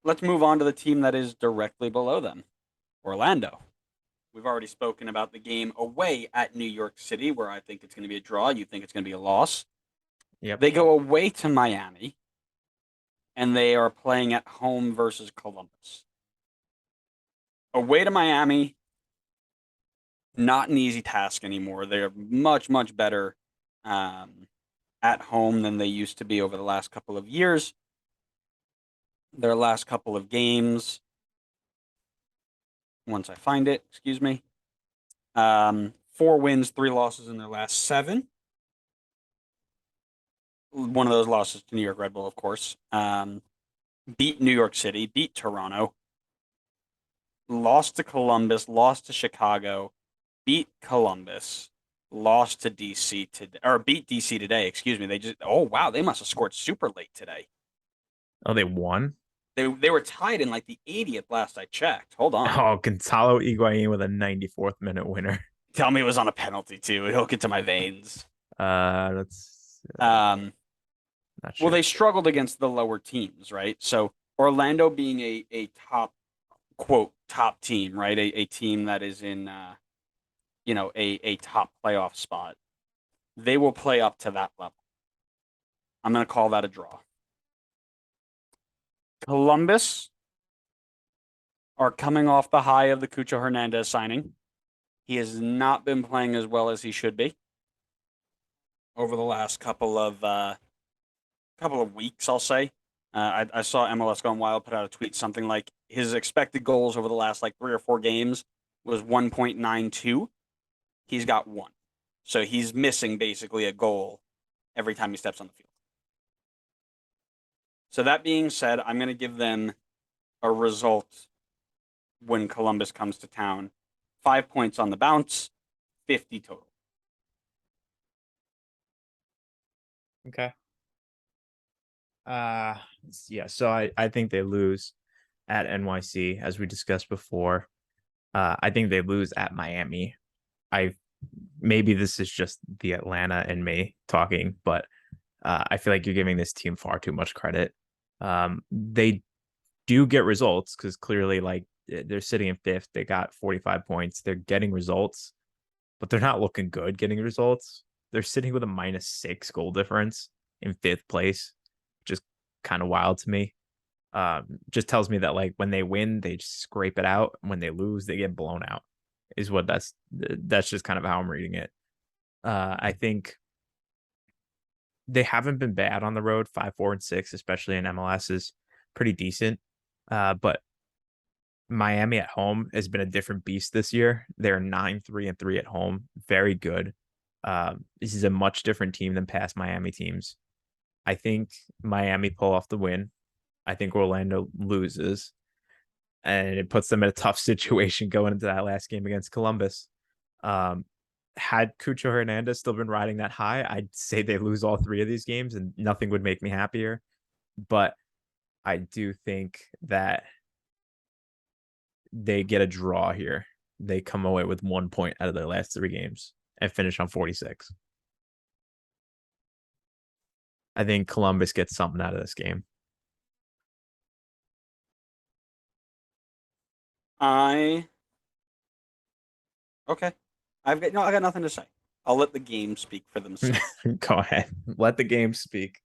let's move on to the team that is directly below them, Orlando. We've already spoken about the game away at New York City, where I think it's going to be a draw. You think it's going to be a loss. Yep. They go away to Miami, and they are playing at home versus Columbus. Away to Miami, not an easy task anymore. They're much, much better at home than they used to be over the last couple of years. Their last couple of games, once I find it, excuse me, 4 wins, 3 losses in their last 7. One of those losses to New York Red Bull, of course. Beat New York City, beat Toronto, lost to Columbus, lost to Chicago, beat Columbus, lost to DC today, or beat DC today. Excuse me. Wow, they must have scored super late today. Oh, they won? They were tied in like the 80th last I checked. Hold on. Oh, Gonzalo Higuain with a 94th minute winner. Tell me it was on a penalty too. It'll get to my veins. That's not Well, sure. they struggled against the lower teams, right? So Orlando being a top quote top team, right? A team that is in a top playoff spot. They will play up to that level. I'm going to call that a draw. Columbus are coming off the high of the Cucho Hernandez signing. He has not been playing as well as he should be over the last couple of weeks, I'll say. I saw MLS Gone Wild put out a tweet something like his expected goals over the last like 3 or 4 games was 1.92. He's got 1. So he's missing basically a goal every time he steps on the field. So that being said, I'm going to give them a result when Columbus comes to town. 5 points on the bounce, 50 total. Okay. Uh yeah, so I think they lose at NYC as we discussed before. I think they lose at Miami. I maybe this is just the Atlanta and me talking, but I feel like you're giving this team far too much credit. They do get results because clearly, like they're sitting in 5th. They got 45 points. They're getting results, but they're not looking good getting results. They're sitting with a -6 goal difference in 5th place, which is kind of wild to me. Just tells me that like when they win, they just scrape it out. When they lose, they get blown out. Is what that's just kind of how I'm reading it. I think they haven't been bad on the road. 5, 4, and 6, especially in MLS, is pretty decent. But Miami at home has been a different beast this year. They're 9-3-3 at home. Very good. This is a much different team than past Miami teams. I think Miami pull off the win. I think Orlando loses, and it puts them in a tough situation going into that last game against Columbus. Had Cucho Hernandez still been riding that high, I'd say they lose all 3 of these games, and nothing would make me happier. But I do think that they get a draw here. They come away with 1 point out of their last 3 games and finish on 46. I think Columbus gets something out of this game. I Okay. I got nothing to say. I'll let the game speak for themselves. Go ahead. Let the game speak.